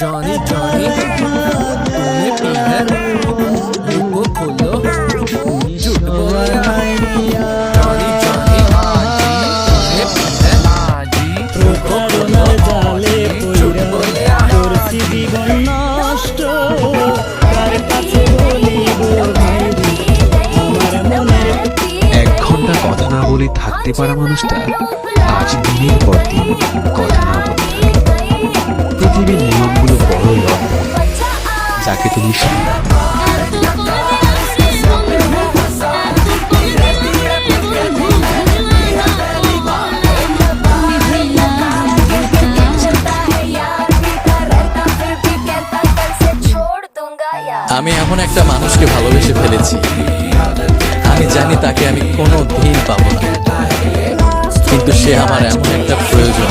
Johnny Johnny तूने P है रुको खोलो झूठ बोला जॉनी जॉनी तूने पी है रुको खोलो झूठ बोला এক ঘন্টা কথা না বলে থাকতে পারা মানুষটা আজ দিনের পর দিন কথা না বলে থাকে। পৃথিবীর নিয়মগুলো বড়ই অদ্ভুত, যাকে তুমি আমি এমন একটা মানুষকে ভালোবেসে ফেলেছি, আমি জানি তাকে আমি কোনো দিন পাবো না, কিন্তু সে আমার এমন একটা প্রয়োজন